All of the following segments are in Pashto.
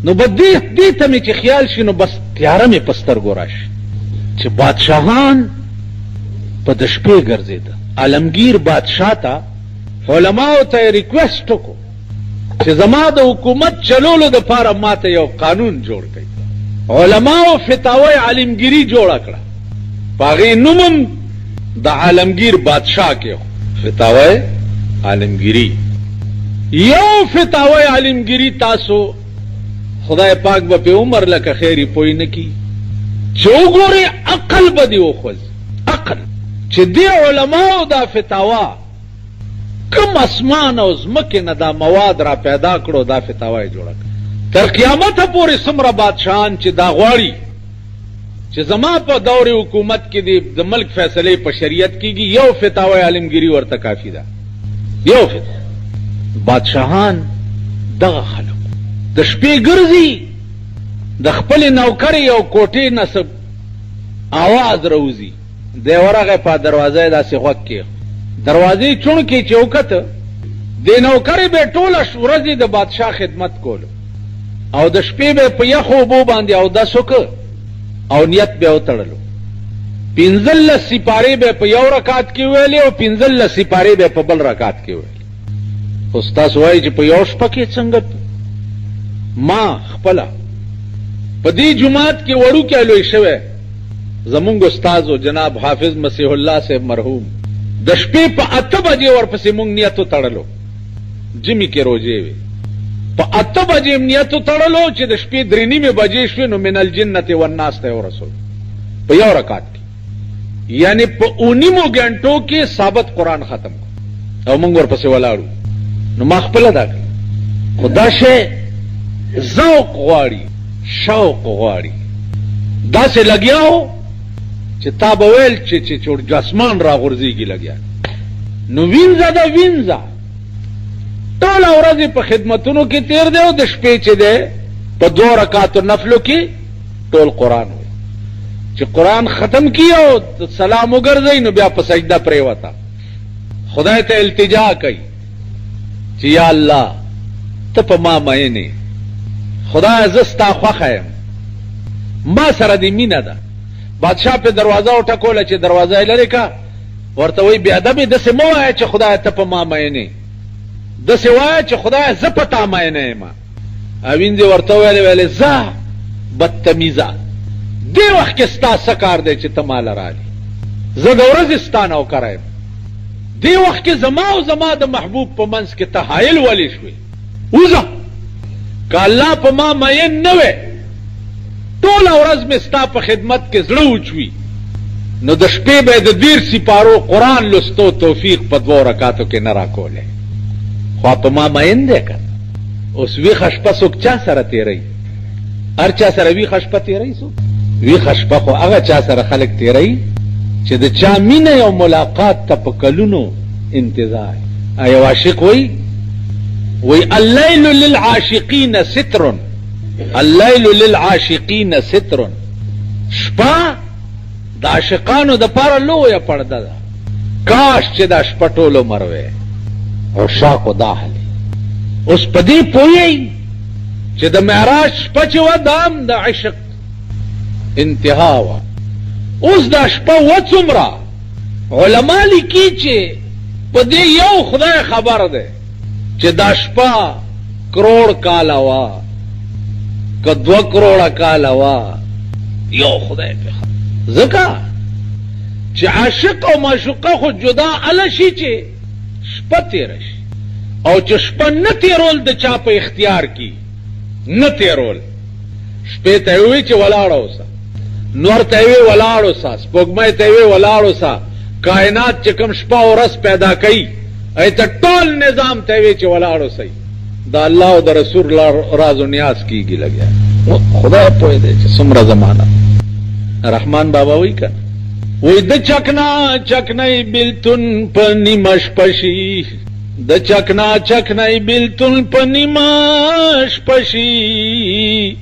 نو دې ته مې چې خیال شي نو بس تیاره مې په سترګو راشي چې بادشاهان په د شپې ګرځېده. عالمگیر بادشاہ ته علماو ته ریکویسټ وکړو چې زما د حکومت چلولو دپاره ماته یو قانون جوړ کړئ. علماو فتاوی عالمگیری جوړه کړه، په هغې نوم هم د عالمگیر بادشاہ کې فتاوی عالمگیری. یو فتاوی عالمگیری تاسو خدای پاک به په عمر لکه خیری پوی نه کی چې وګورئ عقل به دې وخوځي، عقل چې دې علماو دا فتاوا کم اسمان او ځمکې نه دا مواد را پیدا کړو، دا فتاوا یې جوړه کړه. تر قیامته پورې څومره بادشاهان چې دا غواړي چې زما په دور حکومت کې د ملک فیصلې په شریعت کېږي، یو فتاوا عالمگیری ورته کافي ده. یو فتاوا. بادشاهان دغه خلک د شپې ګرځي، د خپل نوکر یو کوټې نسب आवाज روزي، دی ورغه په دروازه داسې غوږ کې دروازې چون کې چوکت د نوکر به ټوله ورځې د بادشاه خدمت کولو او د شپې به په یخو اوبو باندې او د سوک او نیت به وتړلو. 15 سپارې به په یو رکعت کې ویلې او 15 سپارې به په بل رکعت کې ویلې. استاد وایي چې په یو شپه کې څنګه ما خپل په دې جماعت کې وړو کې لوي شوه زمونږ استاد او جناب حافظ مسیح الله صاحب مرحوم د شپې په 8 بجې ورپسې مونږ نیت تړلو، جمی کې روزې وي په 8 بجې نیت تړلو چې د شپې 3:30 بجې شوې نو من الجنه والناس ته ورسول په یو رکعت کې، یعنی په 19 غنټو کې ثابت قرآن ختم او مونږ ورپسې ولاړو. نو ما خپل دا خدا شه ذوق غواړي، شوق غواړي، داسې لګیاو چې تا به ویل چې چور جسمان را غورځېږي لګیا. نو وینځه ده وینځه ټوله ورځې په خدمتونو کې تیر دی او د شپې چې دی په 2 رکعاتو نفلو کې ټول قرآن وي. چې قرآن ختم کی او سلام وګرځئ نو بیا په سجده پرېوته خدای ته التجا کوي چې یا الله ته په ما مینې، خدای زه ستا خوښه یم، ما سره دې مینه ده. بادشاہ په دروازه وټکوله چې دروازه یې لرې که، ورته وایي بې ادبې داسې مه وایه چې خدای ته په ما مینې، داسې وایه چې خدای زه په تا مینه یم. اوینځې ورته ویلې زه بدتمیزه دې وخت کې ستا څه کار دی چې ته ماله رالې، زه د ورځې ستا نوکره یم. دې وخت کې زما او زما د محبوب په منځ کې ته حایل ولې شوې؟ وځه که الله په ما مین نه وی ټوله ورځ مې ستا په خدمت کې زړه وچوي نو د شپې به د 10 سپارو قرآن لستو توفیق په 2 رکعاتو کې نه راکولی. خو په ما مین دی که اوس ویښه شپه څوک چا سره تېروي؟ هر چا سره ویښه شپه تېروي څوک؟ ویښه شپه خو هغه چا سره خلک تېروي چې د چا مینه او ملاقات ته په کلونو انتظار. یو عاشق وی الليل للعاشقین ستر، الليل للعاشقین ستر، شپه د عاشقانو د پاره لویه پرده ده. کاش چې دا شپه ټول عمر وی عشاقو دا حالي. اوس په دې پوهیږئ چې د معراج شپه چې وه دا هم د عشق انتها وه. اوس دا شپه و څومره علما لیکي چې په دې یو خدای خبر دی چې دا شپه کروڑ کاله وه که 2 کروڑه کاله وه، یو خدای په خبر. ځکه چې عاشق او معشوقه خو جدا اله شي چې شپه تېره شي، او چې شپه نه تېرول د چا په اختیار کې نه تېرول. شپې ته یې ووایي چې ولاړه اوسه، نور ته یې ووایي ولاړ اوسه، سپوږمۍ ته یې ووایي ولاړ اوسه، کائنات چې کوم شپه او ورځ پیدا کوي ایته ټول نظام ته یې ووایي چې ولاړ اوسئ. د الله او د رسول راز و نیاز کېږي لګیا. خدای پوه دی چې څومره زمانه. رحمان بابا وایي که وی د چکنا چکنی بیلتون په نیمه شپه شي، د چکنا چکنی بیلتون په نیمه شپه شي،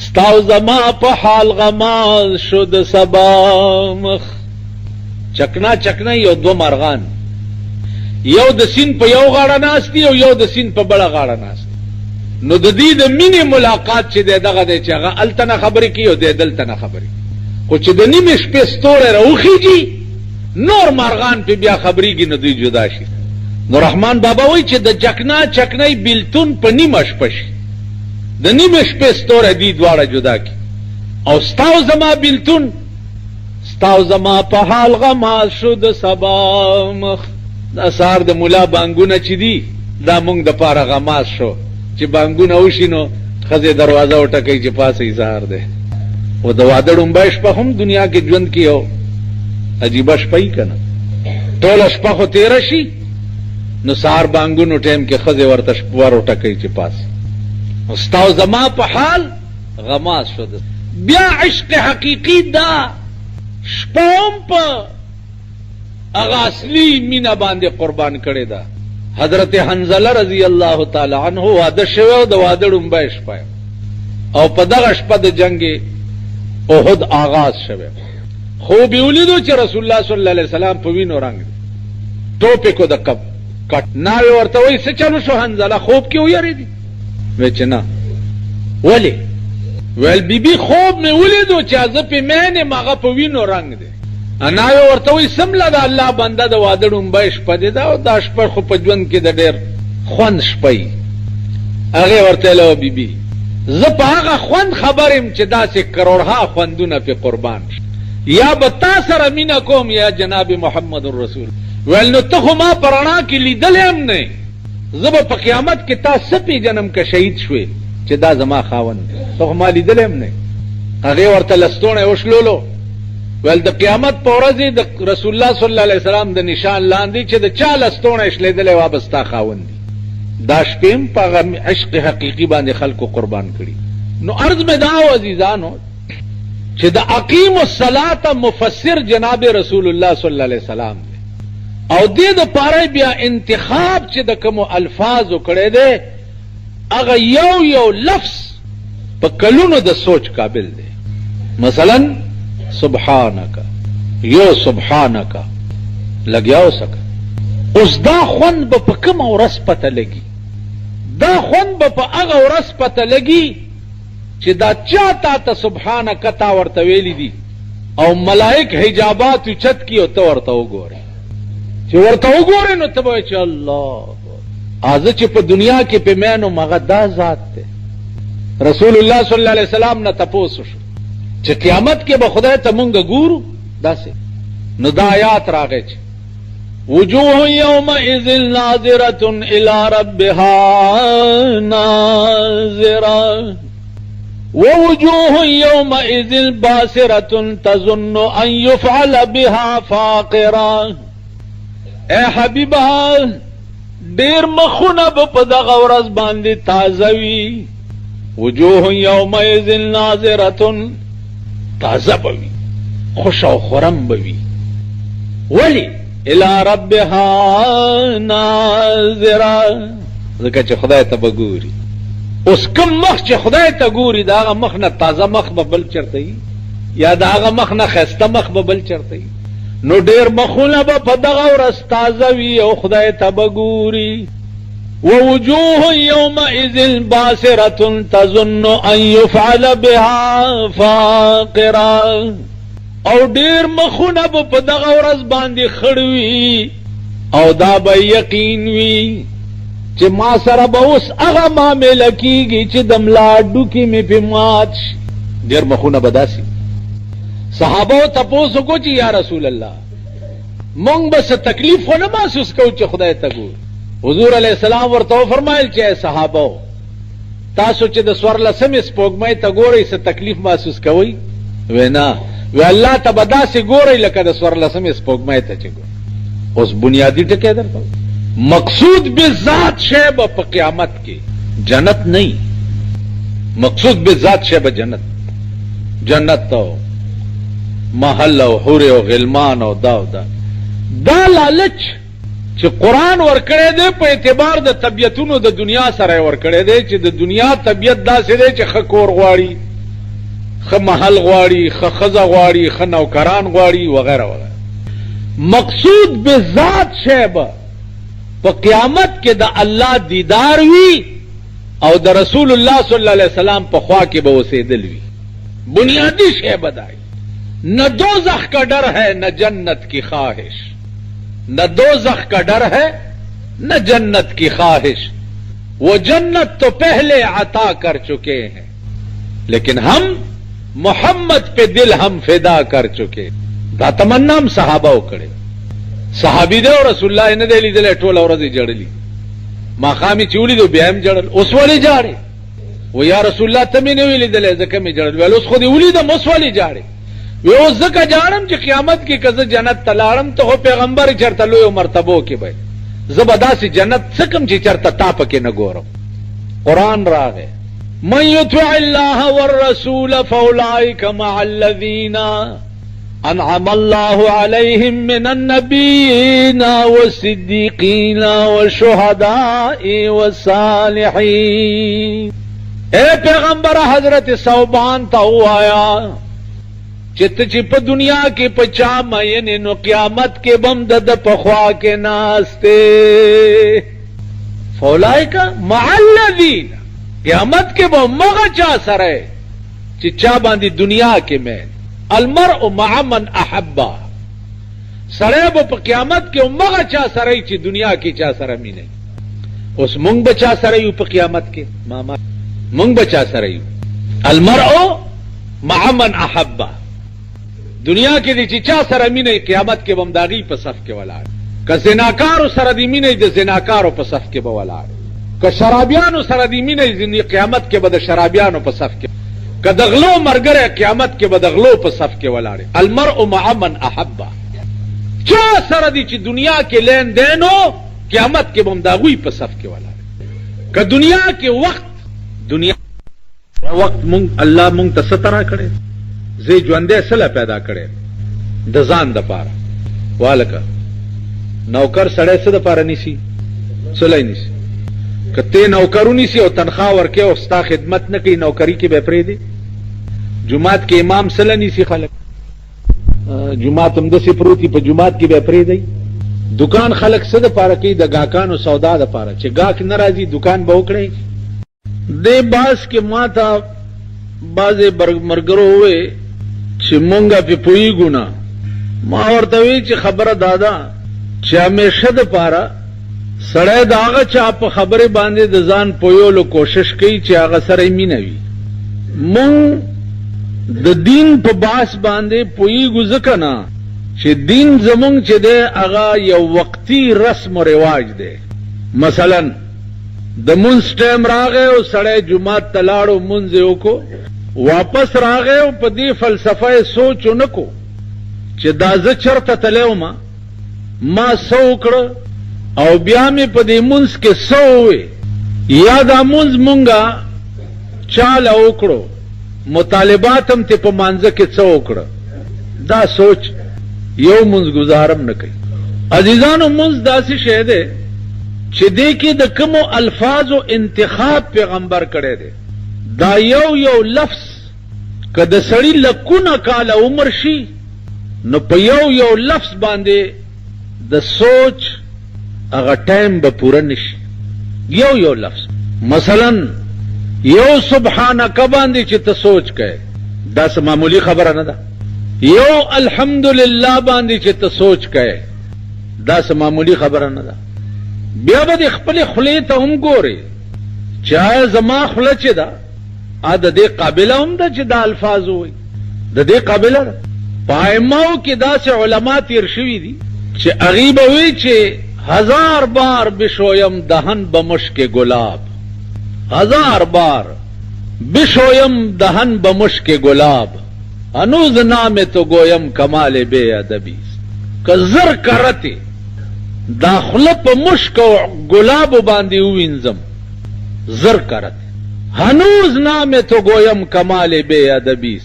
ستاو زما په حال غماز شو د سبا مخ. چکنا چکنی یو 2 مرغان، یو د سین په یو غاړه ناست دي او یو د سین په بله غاړه ناست دي. نو د دې د مینې ملاقات چې دی دغه دی چې هغه هلته نه خبرې کوي او دی دلته نه خبرې خو چې د نیمې شپې ستوری راوخیږي نور مارغان پې بیا خبرېږي نو دوی جدا شي نو رحمان بابا وایي چې د جکنا چکنۍ بیلتون په نیمه شپه شي د نیمې شپې ستوری دوی دواړه جدا کړي او ستا او زما بیلتون ستا او زما په حال غماز شو د سبا مخ دا سهار د ملا بانګونه چې دي دا مونږ دپاره غماز شو چې بانګونه وشي نو ښځې دروازه وټکوي چې پاسئ سهار دی و د واده ډومبی شپه هم دنیا کې ژوند کې یو عجیبه شپه یي که نه ټوله شپه خو تېره شي نو سهار بانګونو ټایم کې ښځې ورته ور وټکوي چې پاسئ نو ستا او زما په حال غماز شو بیا عشق حقیقی دا شپه هم په هغه اصلي مینه باندې قربان کړې ده حضرت حنظله رضی الله تعالی عنه واده شوی او د واده ډومبی شپه او په دغه شپه د جنګ احد آغاز شوی خوب یې ولیدو چې رسول الله صلی الله علیه وسلم په وینو رنګ دی ټوپې کو د کټ ناوې ورته وایي څه چلو شو حنظله خوب کې ویرېدي وی چې نه ولې ویل بیبي خوب مې ولیدو چې زه پې مین یم هغه په وینو رنګ دی ناوې ورته وایي څمله د الله بنده د واده ډومبی شپه دی دا او دا شپه خو په ژوند کې د ډېر خوند شپه یي هغې ورته ویله بیبي زه په هغه خوند خبر یم چې داسې کروړها خوندونه پې قربان شي یا به تا سره مینه کوم یا جناب محمد رسول ویل نو ته خو ما په رڼا کې لیدلی هم نه زه به په قیامت کې تا څه پېژنم که شهید شوې چې دا زما خاوند دی ته خو ما لیدلی هم نه هغې ورته لستوڼی وشلولو ویل د قیامت په ورځې د رسول الله صلی الله علیه وسلم د نشان لاندې چې د چا لستوڼی شلېدلی وه به ستا خاوند دی دا شپې هم په هغه عشق حقیقي باندې خلکو قربان کړي نو عرض مې دا و عزیزانو چې د اقیم الصلاة مفسر جناب رسول الله صلی الله علیه وسلم دی او دې دپاره بیا انتخاب چې د کومو الفاظو کړی دی هغه یو لفظ په کلونو د سوچ قابل دی مثلا سبحانک یو سبحانک لګیا وسکه اوس دا خوند به په کومه ورځ پته لګي دا خوند به په هغه ورځ پته لګي چې دا چا تا ته سبحانک تا ورته ویلی دي او ملائک حجابات اوچت کی او ته ورته وګورې چې ورته وګورې نو ته به وایې چې الله زه چې په دنیا کې پې مینم هغه دا ذات دی رسول الله صلی الله علیه وسلم نه تپوس شو چې قیامت کې به خدای ته مونږ ګورو داسې نو دا آیات راغی چې وجوه یومئذ ناظرة الی ربها ناظرة ووجوه یومئذ باسرة تظن ان یفعل بها فاقرة اے حبیبا ډیر مخونه به په دغه ورځ باندې تازه وي وجوه یومئذ ناظرة تازه به وي خوش او خرم به وي ولې الی ربها ناظرة ځکه چې خدای ته به ګوري اوس کوم مخ چې خدای ته ګوري د هغه مخ نه تازه مخ به بل چېرته وي یا د هغه مخ نه ښایسته مخ به بل چېرته وي نو ډېر مخونه به په دغه ورځ تازه وي او خدای ته به ګوري ووجوه یومئذ باسرة تظن ان یفعل بها فاقرة او ډېر مخونه به په دغه ورځ باندې خړ وي او دا به یقین وي چې ما سره به اوس هغه معامله کېږي چې د ملا ډوکې مې پې مات شي ډېر مخونه به داسې صحابو تپوس وکړو چې یا رسول الله مونږ به څه تکلیف خو نه محسوس کوو چې خدای ته ګورو حضور علیه السلام ورته وفرمایل چې ای صحابو تاسو چې د څوارلسمې سپوږمۍ ته ګورئ څه تکلیف محسوس کوئ وی نه وی الله ته به داسې ګورئ لکه د څوارلسمې سپوږمۍ ته چې ګورئ اوس بنیادی ټکی درته مقصود بذات شی به په قیامت کې جنت نه مقصود بذات شی به جنت او محل او حور او غلمان او دا لالچ چې قرآن ورکړی دی په اعتبار د طبیعتونو د دنیا سره ورکړی دی چې د دنیا طبیعت داسې دی چې ښه کور غواړي ښه محل غواړي ښه ښځه غواړي ښه نوکران غواړي وغیره وغیره مقصود بذات شی به په قیامت کې د الله دیدار وي او د رسول الله صلی الله علیه وسلم په خوا کې به اوسېدل وي. بنیادی شی بدای نہ دوزخ کا ڈر ہے نہ جنت کی خواہش، نہ دوزخ کا ڈر ہے نہ جنت کی خواہش، وہ جنت تو پہلے عطا کر چکے ہیں لیکن ہم محمد پہ دل ہم فدا کر چکے. دا تمنا هم صحابه وکړي. صحابي دی او رسول الله نه دی لیدل، ټول ورځ جړلی، ماخامي چولی دو بیا هم جړل. اوس ولې جاړي؟ و یا رسول الله ته مې نه ویلې دلې ځکه مې جړل. ویل اوس خو دې ولیدم اوس ولې جاړي؟ وی اوس ځکه جاړم چې قیامت کې کزه جنت تلاړم ته پیغمبر چرته لوی مرتبو کې به زبرداسي جنت څکم چې چرته تا پکې نه ګورم. قرآن راغی من یطع الله والرسول فاولئک مع الذین انعم الله عليهم من النبيين والصديقين والشهداء والصالحين. اے پیغمبر حضرت ثوبان تا ہوایا چی پا دنیا کی پچا مین نو قیامت کے بم دد پخوا کے ناستے. فولائکا مع الذین قیامت کے بم مغا چا سرے چی چا باندی دنیا کے مین. المرء مع من احبا سرے با پا قیامت کے مغا چا سرے چی دنیا کی چا سرے مینے. اس منگ بچا سرے پا قیامت کے ماما منگ بچا سرے. المرء مع من احبا دنیا کې د چا سره مینه قیامت کې بمداغي په صف کې ولاړ. که زناکارو سره د مینه د زناکارو په صف کې به ولاړ. که شرابیانو سره د مینه قیامت کې به د شرابیانو په صف کې. که د غلو مرګره قیامت کې به د غلو په صف کې ولاړ. المرء مع من احبا چا سره د چې دنیا کې لین دینو قیامت کې بمداغي په صف کې ولاړ. که دنیا کې وخت مونږ الله مونږ ته سترا کړي زی ژوندې سله پیدا کړي د ځان د پاره. والکه نوکر سړی څه د پاره نیسی سلی نیسی. کته نوکرونی سی او تنخواه ورکې او ستا خدمت نه کوي نوکری کې به پرېږدي. جمعات کې امام سله نیسی خلک جمعات هم داسې پروتي په جمعات کې به پرېږدي. دکان خلک څه د پاره کوي د ګاکانو سودا د پاره چې ګاک نه راځي دکان به وکړي. دې باس کې ما ته بعضې مرګرو ووې چې مونږه پې پوهېږو نه. ما ورته وی چې خبره دادا چې همیشه د پاره سړی د هغه چا په خبرې باندې د ځان پویولو کوشش کوي چې هغه سره یې مینه وي. مونږ د دین په باس باندې پوهېږو ځکه نه چې دین زمونږ چې دی هغه یو وقتي رسم و رواج دی. مثلا د مونځ ټایم راغی او سړی جومات ته لاړو مونځ یې وکړو واپس راغی او په دې فلسفه یې سوچ ونه کو چې دا زه چرته تلی ومه ما څه وکړه او بیا مې په دې مونځ کې څه ووې یا دا مونځ مونږه چاله وکړو مطالبات هم تې په مانځه کې څه وکړه. دا سوچ یو مونځ گزارم نه کوي. عزیزانو مونځ داسې شی دی چې دې کې د کومو الفاظو انتخاب پیغمبر کړی دی. دا یو لفظ که د سړی لکونه کاله عمر شي نو په یو لفظ باندې د سوچ هغه ټایم به پوره نشي. یو لفظ مثلا یو سبحانک باندې چې ته سوچ کوي دا څه معمولی خبره نه ده. یو الحمدلله باندې چې ته سوچ کوي دا څه معمولی خبره نه ده. بیا به د خپل خولې ته هم ګورې چې آیا زما خوله چې ده د دې قابله هم ده چې دا الفاظ ووایي د دې قابله ده. په ائمهو کې داسې علما تیر شوي دي چې هغوی به وایي چې 1000 بار بشویم دهن به مشک گلاب 1000 بار بشویم دهن به مشک گلاب هنوز نام تو گویم کمال بے ادبی. که زر کرتی دا خوله په مشک او گلابو باندې ووینځم زر کرتی هنوز نام تو گویم کمال بے ادبی.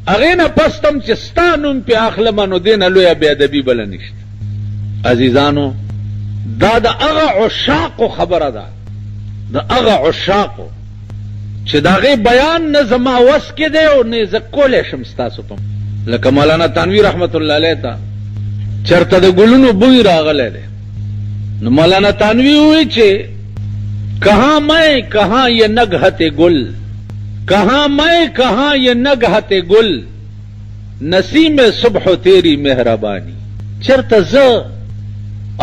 هغې نه پستم چې ستا نوم پې اخلمه نو دې نه لویه بې ادبي بله نشته. عزیزانو دا د هغه عشاقو خبره ده د هغه عشاقو چې د هغې بیان نه زما وس کې دی او نه زه کولی شم ستاسو په لکه مولانا تانوي رحمت الله علیه ته چرته د ګلونو بوی راغلی دی نو مولانا تانوي ووایي چې कहां मैं कहां ये नगहते गुल, कहां मैं कहां ये नगहते गुल, नसीम सुबह तेरी मेहरबानी। चरत ज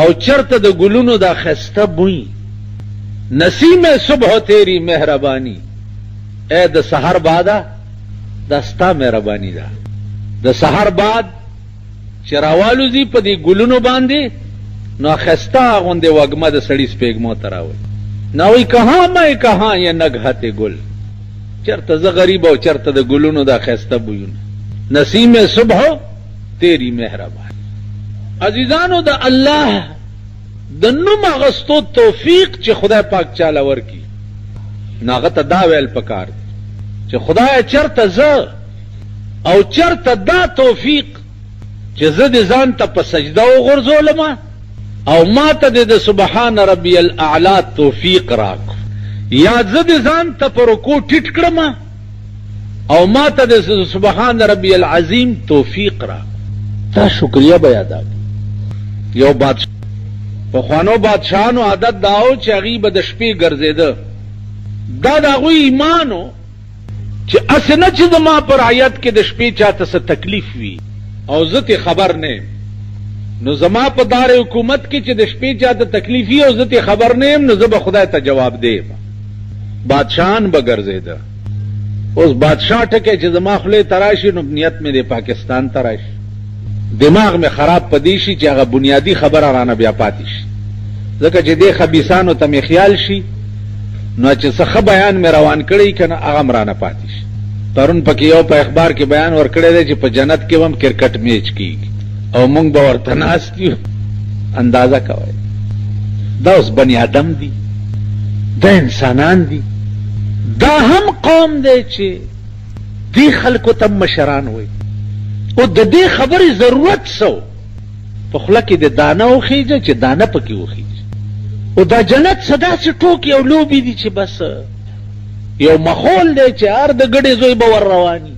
او چرته د ګلونو دا خسته بوئی، نسیم صبح تیری مهربانی. اے د سحر بادا دا ستا مهربانی دا. د سحر باد چراوالو زی په دې ګلونو باندې نو خسته غونډه وګمه د سړی سپېګمو تراوي. نو کہاں میں کہاں یہ نگہت گل، چرته ز غریب او چرته د ګلونو دا خسته بوئی، نسیم صبح تیری مهربانی. عزیزانو د الله د نوم غستو توفیق چې خدای پاک چاله ورکی ناغه ته دا ویل پکار چې خدای چرته ز او چرته دا توفیق چې زه د ځان ته په سجده وغورځولم او ما ته د سبحان ربی الاعلی توفیق راکو، یا زه د ځان ته په رکوع ټیټ کړم او ما ته د سبحان ربی العظیم توفیق راکو. دا شکریه به ادا یو بادشاہ پخوانو بادشاہانو عادت داو چې هغوی به د شپې ګرځېده. دا د هغوی ایمانو چې اسې نه چې زما په رعیت کې د شپې چاته څه تکلیف وي او زه ترې خبر نه یم، نو زما په دار حکومت کې چې د شپې چاته تکلیف وي او زه ترې خبر نه یم، نو زه به خدای ته جواب دیم. بادشاهان به ګرځېده. اوس بادشاہ ټکی چې زما خولې ته راشي نو نیت مې د پاکستان ته راشي، دماغ میں خراب پدی شي چې هغه بنیادی خبره رانه بیا پاتې شي، ځکه چې دې خبیثانو ته مې خیال شي نو چې څه بیان مې روان کړی کنه هغه مرانه پاتې شي. پرون پکې یو په اخبار کې بیان ورکړی دی چې په جنت کې هم کرکټ میچ کیږي او موږ به ورته ناست یو. اندازه کوئ دا اوس بنی آدم دي، دا انسانان دي، دا هم قوم دی چې دې خلکو ته مشران وایي او د دې خبرې ضرورت سو په خوله کې د دانه وخیږه چې دانه پکې وخیږي. او دا جنت صدا سي ټوکې او لوبې دي چې بس یو مخول دی چې هر د ګډې زوی به ور رواني.